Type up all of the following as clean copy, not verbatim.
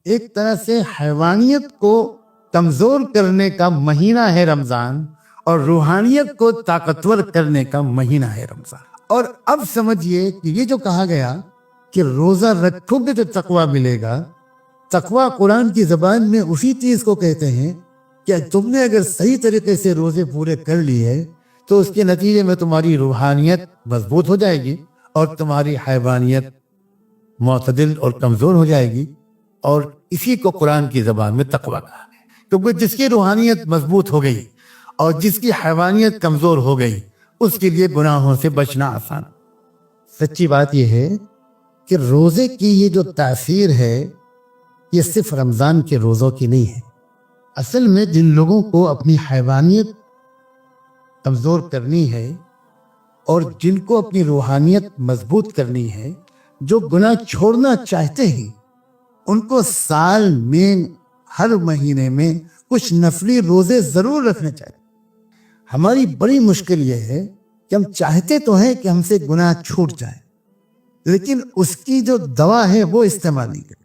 ایک طرح سے حیوانیت کو کمزور کرنے کا مہینہ ہے رمضان، اور روحانیت کو طاقتور کرنے کا مہینہ ہے رمضان۔ اور اب سمجھیے کہ یہ جو کہا گیا کہ روزہ رکھو گے تو تقویٰ ملے گا، تقویٰ قرآن کی زبان میں اسی چیز کو کہتے ہیں کہ تم نے اگر صحیح طریقے سے روزے پورے کر لیے تو اس کے نتیجے میں تمہاری روحانیت مضبوط ہو جائے گی اور تمہاری حیوانیت معتدل اور کمزور ہو جائے گی، اور اسی کو قرآن کی زبان میں تقویٰ کہا ہے۔ کیونکہ جس کی روحانیت مضبوط ہو گئی اور جس کی حیوانیت کمزور ہو گئی اس کے لیے گناہوں سے بچنا آسان۔ سچی بات یہ ہے کہ روزے کی یہ جو تاثیر ہے یہ صرف رمضان کے روزوں کی نہیں ہے۔ اصل میں جن لوگوں کو اپنی حیوانیت کمزور کرنی ہے اور جن کو اپنی روحانیت مضبوط کرنی ہے، جو گناہ چھوڑنا چاہتے ہیں، ان کو سال میں ہر مہینے میں کچھ نفلی روزے ضرور رکھنے چاہیے۔ ہماری بڑی مشکل یہ ہے کہ ہم چاہتے تو ہیں کہ ہم سے گناہ چھوٹ جائیں، لیکن اس کی جو دوا ہے وہ استعمال نہیں کریں۔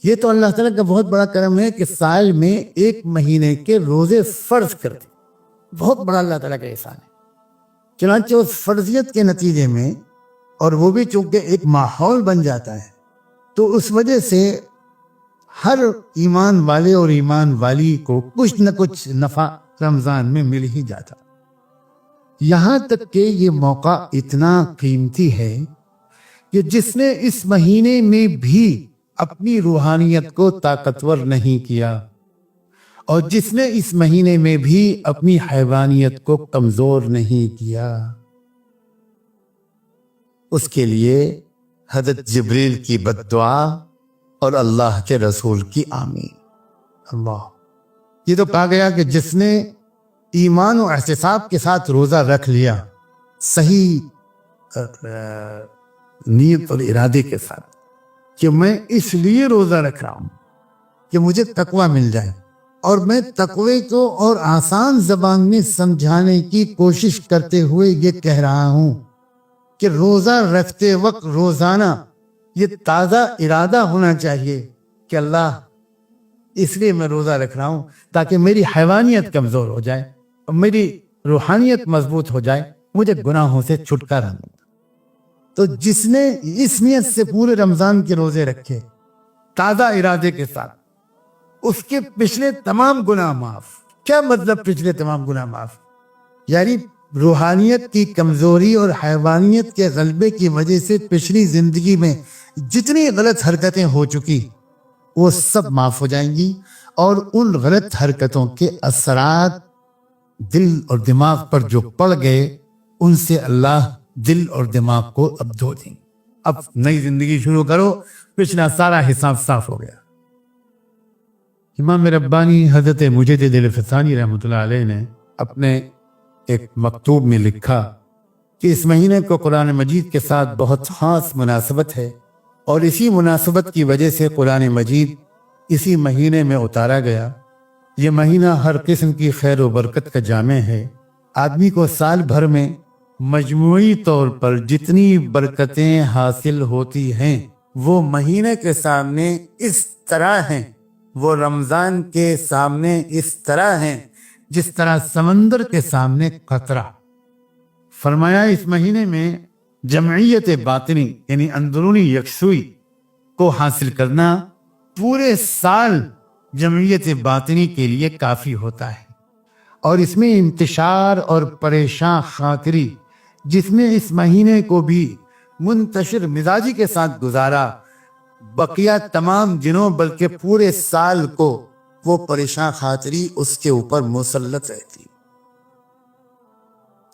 یہ تو اللہ تعالیٰ کا بہت بڑا کرم ہے کہ سال میں ایک مہینے کے روزے فرض کر دیں، بہت بڑا اللہ تعالیٰ کا احسان ہے۔ چنانچہ اس فرضیت کے نتیجے میں، اور وہ بھی چونکہ ایک ماحول بن جاتا ہے، تو اس وجہ سے ہر ایمان والے اور ایمان والی کو کچھ نہ کچھ نفع رمضان میں مل ہی جاتا۔ یہاں تک کہ یہ موقع اتنا قیمتی ہے کہ جس نے اس مہینے میں بھی اپنی روحانیت کو طاقتور نہیں کیا اور جس نے اس مہینے میں بھی اپنی حیوانیت کو کمزور نہیں کیا، اس کے لیے حضرت جبریل کی بد دعا اور اللہ کے رسول کی آمین۔ اللہ، یہ تو کہا گیا کہ جس نے ایمان و احتساب کے ساتھ روزہ رکھ لیا، صحیح نیت اور ارادے کے ساتھ کہ میں اس لیے روزہ رکھ رہا ہوں کہ مجھے تقویٰ مل جائے، اور میں تقوی کو اور آسان زبان میں سمجھانے کی کوشش کرتے ہوئے یہ کہہ رہا ہوں کہ روزہ رکھتے وقت روزانہ یہ تازہ ارادہ ہونا چاہیے کہ اللہ اس لیے میں روزہ رکھ رہا ہوں تاکہ میری حیوانیت کمزور ہو جائے اور میری روحانیت مضبوط ہو جائے، مجھے گناہوں سے چھٹکارا ملے۔ تو جس نے اس نیت سے پورے رمضان کے روزے رکھے تازہ ارادے کے ساتھ، اس کے پچھلے تمام گناہ معاف۔ کیا مطلب پچھلے تمام گناہ معاف؟ یعنی روحانیت کی کمزوری اور حیوانیت کے غلبے کی وجہ سے پچھلی زندگی میں جتنی غلط حرکتیں ہو چکی وہ سب معاف ہو جائیں گی، اور ان غلط حرکتوں کے اثرات دل اور دماغ پر جو پڑ گئے ان سے اللہ دل اور دماغ کو اب دھو دیں۔ اب نئی زندگی شروع کرو، پچھلا سارا حساب صاف ہو گیا۔ امام ربانی حضرت مجدد الفسانی رحمۃ اللہ علیہ نے اپنے ایک مکتوب میں لکھا کہ اس مہینے کو قرآن مجید کے ساتھ بہت خاص مناسبت ہے، اور اسی مناسبت کی وجہ سے قرآن مجید اسی مہینے میں اتارا گیا۔ یہ مہینہ ہر قسم کی خیر و برکت کا جامع ہے۔ آدمی کو سال بھر میں مجموعی طور پر جتنی برکتیں حاصل ہوتی ہیں وہ مہینے کے سامنے اس طرح ہیں، وہ رمضان کے سامنے اس طرح ہیں جس طرح سمندر کے سامنے قطرہ۔ فرمایا اس مہینے میں جمعیت باطنی یعنی اندرونی یکسوئی کو حاصل کرنا پورے سال جمعیت باطنی کے لیے کافی ہوتا ہے، اور اس میں انتشار اور پریشان خاطری جس نے اس مہینے کو بھی منتشر مزاجی کے ساتھ گزارا، بقیہ تمام دنوں بلکہ پورے سال کو وہ پریشان خاطری اس کے اوپر مسلط رہتی۔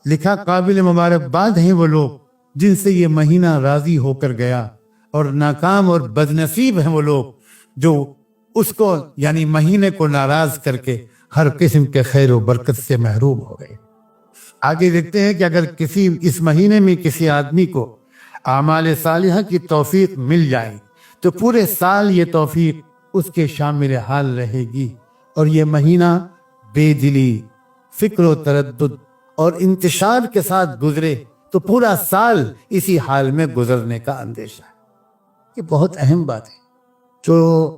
لکھا قابل مبارکباد ہیں وہ لوگ جن سے یہ مہینہ راضی ہو کر گیا، اور ناکام اور بدنصیب ہیں وہ لوگ جو اس کو یعنی مہینے کو ناراض کر کے ہر قسم کے خیر و برکت سے محروم ہو گئے۔ آگے دیکھتے ہیں کہ اگر اس مہینے میں کسی آدمی کو اعمال صالحہ کی توفیق مل جائے تو پورے سال یہ توفیق اس کے شامل حال رہے گی، اور یہ مہینہ بے دلی، فکر و تردد اور انتشار کے ساتھ گزرے تو پورا سال اسی حال میں گزرنے کا اندیشہ ہے۔ یہ بہت اہم بات ہے۔ جو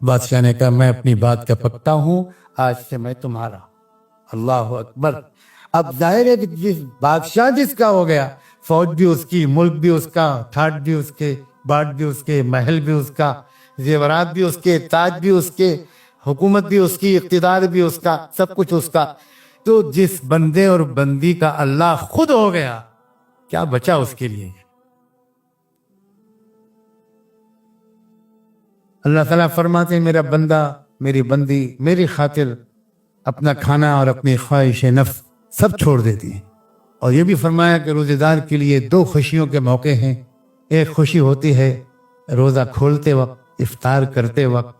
بادشاہ نے کہا میں اپنی بات کا پکا ہوں، آج سے میں تمہارا ہوں۔ اللہ اکبر۔ اب ظاہر ہے کہ بادشاہ جس کا ہو گیا، فوج بھی اس کی، ملک بھی اس کا، ٹھاٹ بھی اس کے، باٹ بھی اس کے، محل بھی اس کا، زیورات بھی اس کے، تاج بھی اس کے، حکومت بھی اس کی، اقتدار بھی اس کا، سب کچھ اس کا۔ تو جس بندے اور بندی کا اللہ خود ہو گیا، کیا بچا اس کے لیے؟ اللہ تعالیٰ فرماتے ہیں میرا بندہ، میری بندی میری خاطر اپنا کھانا اور اپنی خواہش نفس سب چھوڑ دیتی ہیں۔ اور یہ بھی فرمایا کہ روزے دار کے لیے 2 خوشیوں کے موقع ہیں۔ ایک خوشی ہوتی ہے روزہ کھولتے وقت، افطار کرتے وقت،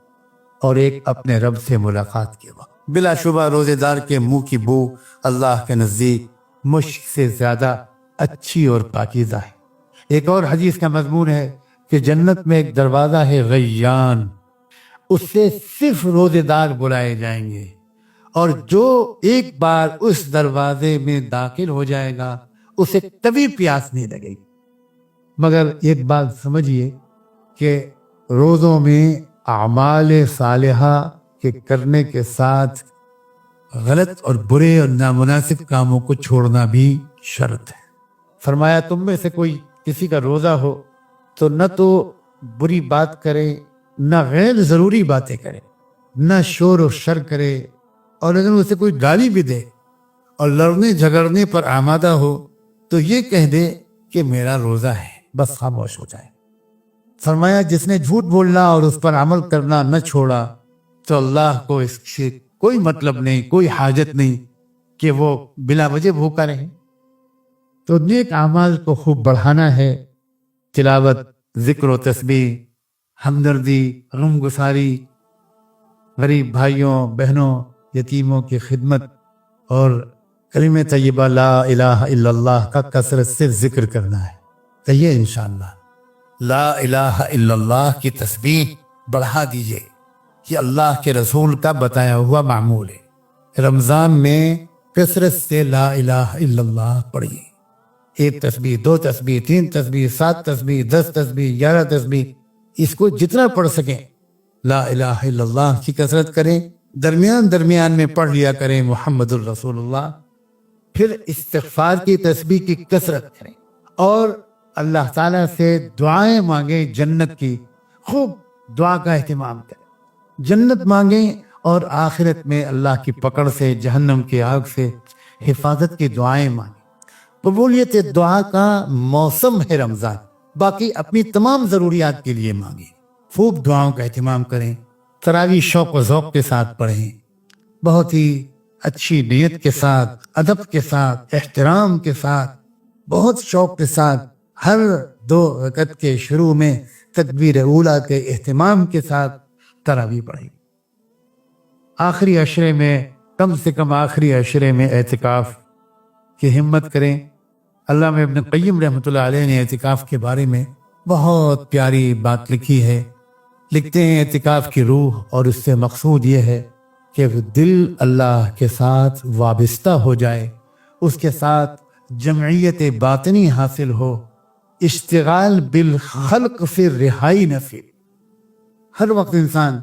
اور ایک اپنے رب سے ملاقات کے وقت۔ بلا شبہ روزے دار کے منہ کی بو اللہ کے نزدیک مشک سے زیادہ اچھی اور پاکیزہ ہے۔ ایک اور حدیث کا مضمون ہے کہ جنت میں ایک دروازہ ہے ریان، اس سے صرف روزے دار بلائے جائیں گے، اور جو ایک بار اس دروازے میں داخل ہو جائے گا اسے کبھی پیاس نہیں لگے گی۔ مگر ایک بات سمجھیے کہ روزوں میں اعمال صالحہ کے کرنے کے ساتھ غلط اور برے اور نامناسب کاموں کو چھوڑنا بھی شرط ہے۔ فرمایا تم میں سے کوئی کسی کا روزہ ہو تو نہ تو بری بات کرے، نہ غیر ضروری باتیں کرے، نہ شور و شر کرے، اور اگر اسے کوئی گالی بھی دے اور لڑنے جھگڑنے پر آمادہ ہو تو یہ کہہ دے کہ میرا روزہ ہے، بس خاموش ہو جائے۔ فرمایا جس نے جھوٹ بولنا اور اس پر عمل کرنا نہ چھوڑا تو اللہ کو اس سے کوئی مطلب نہیں، کوئی حاجت نہیں کہ وہ بلا وجہ بھوکا رہے۔ تو نیک اعمال کو خوب بڑھانا ہے، تلاوت، ذکر و تسبیح، ہمدردی، غم گساری، غریب بھائیوں بہنوں یتیموں کی خدمت، اور کلمہ طیبہ لا الہ الا اللہ کا کثرت سے ذکر کرنا ہے۔ تو یہ انشاءاللہ لا الہ الا اللہ کی تسبیح بڑھا دیجئے، یہ اللہ کے رسول کا بتایا ہوا معمول ہے۔ رمضان میں کثرت سے لا الہ الا اللہ پڑھیے، 1 تسبیح، 2 تسبیح، 3 تسبیح، 7 تسبیح، 10 تسبیح، 11 تسبیح، اس کو جتنا پڑھ سکیں لا الہ الا اللہ کی کثرت کریں۔ درمیان میں پڑھ لیا کریں محمد الرسول اللہ۔ پھر استغفار کی تسبیح کی کثرت کریں، اور اللہ تعالیٰ سے دعائیں مانگیں، جنت کی خوب دعا کا اہتمام کریں، جنت مانگیں، اور آخرت میں اللہ کی پکڑ سے، جہنم کی آگ سے حفاظت کی دعائیں مانگیں۔ قبولیت دعا کا موسم ہے رمضان، باقی اپنی تمام ضروریات کے لیے مانگیں، خوب دعاؤں کا اہتمام کریں، تراویح شوق و ذوق کے ساتھ پڑھیں، بہت ہی اچھی نیت کے ساتھ، ادب کے ساتھ، احترام کے ساتھ، بہت شوق کے ساتھ، ہر 2 رکعت کے شروع میں تکبیر اولیٰ کے اہتمام کے ساتھ تراویح پڑھیں۔ آخری عشرے میں، کم سے کم آخری عشرے میں اعتکاف کی ہمت کریں۔ علامہ ابن قیم رحمۃ اللہ علیہ نے اعتکاف کے بارے میں بہت پیاری بات لکھی ہے۔ لکھتے ہیں اعتکاف کی روح اور اس سے مقصود یہ ہے کہ دل اللہ کے ساتھ وابستہ ہو جائے، اس کے ساتھ جمعیت باطنی حاصل ہو، اشتغال بالخلق سے رہائی نصیب۔ ہر وقت انسان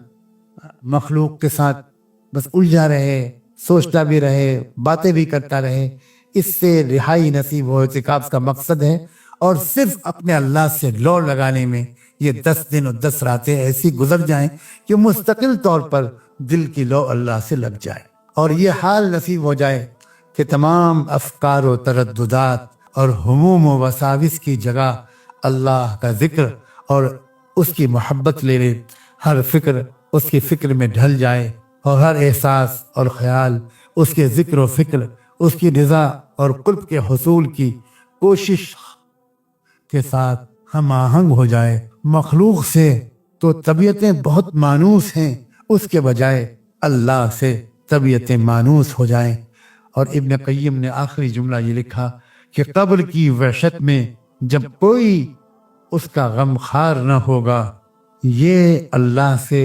مخلوق کے ساتھ بس الجھا رہے، سوچتا بھی رہے، باتیں بھی کرتا رہے، اس سے رہائی نصیب ہو، اعتکاف کا مقصد ہے۔ اور صرف اپنے اللہ سے لو لگانے میں یہ 10 دن اور 10 راتیں ایسی گزر جائیں کہ مستقل طور پر دل کی لو اللہ سے لگ جائے، اور یہ حال نصیب ہو جائے کہ تمام افکار و ترددات اور ہموم و وساوس کی جگہ اللہ کا ذکر اور اس کی محبت لے لے، ہر فکر اس کی فکر میں ڈھل جائے، اور ہر احساس اور خیال اس کے ذکر و فکر، اس کی رضا اور قرب کے حصول کی کوشش کے ساتھ ہم آہنگ ہو جائے۔ مخلوق سے تو طبیعتیں بہت مانوس ہیں، اس کے بجائے اللہ سے طبیعتیں مانوس ہو جائیں۔ اور ابن قیم نے آخری جملہ یہ لکھا کہ قبر کی وحشت میں جب کوئی اس کا غم خار نہ ہوگا، یہ اللہ سے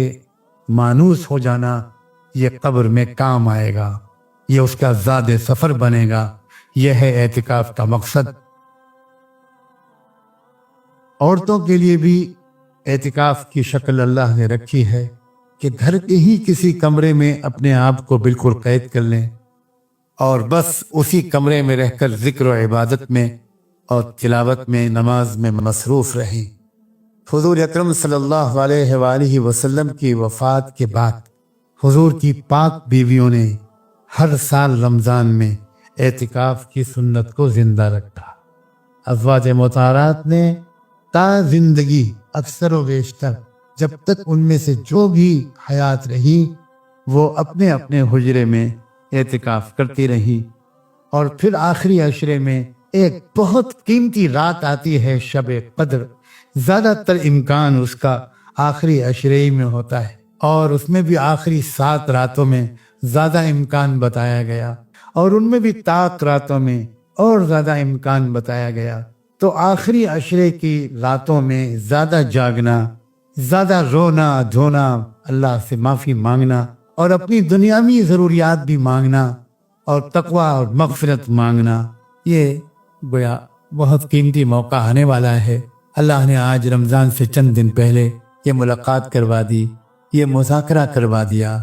مانوس ہو جانا یہ قبر میں کام آئے گا، یہ اس کا زاد سفر بنے گا۔ یہ ہے اعتکاف کا مقصد۔ عورتوں کے لیے بھی اعتکاف کی شکل اللہ نے رکھی ہے۔ کہ گھر کے ہی کسی کمرے میں اپنے آپ کو بالکل قید کر لیں اور بس اسی کمرے میں رہ کر ذکر و عبادت میں اور تلاوت میں، نماز میں مصروف رہیں۔ حضور اکرم صلی اللہ علیہ وآلہ وسلم کی وفات کے بعد حضور کی پاک بیویوں نے ہر سال رمضان میں اعتکاف کی سنت کو زندہ رکھا۔ ازواج مطہرات نے تا زندگی اکثر و بیشتر جب تک ان میں سے جو بھی حیات رہی وہ اپنے اپنے حجرے میں اعتکاف کرتی رہی، اور پھر آخری عشرے میں ایک بہت قیمتی رات آتی ہے، شب قدر۔ زیادہ تر امکان اس کا آخری عشرے ہی میں ہوتا ہے، اور اس میں بھی آخری 7 راتوں میں زیادہ امکان بتایا گیا، اور ان میں بھی طاق راتوں میں اور زیادہ امکان بتایا گیا۔ تو آخری عشرے کی راتوں میں زیادہ جاگنا، زیادہ رونا دھونا، اللہ سے معافی مانگنا، اور اپنی دنیاوی ضروریات بھی مانگنا، اور تقوی اور مغفرت مانگنا، یہ گویا بہت قیمتی موقع آنے والا ہے۔ اللہ نے آج رمضان سے چند دن پہلے یہ ملاقات کروا دی، یہ مذاکرہ کروا دیا۔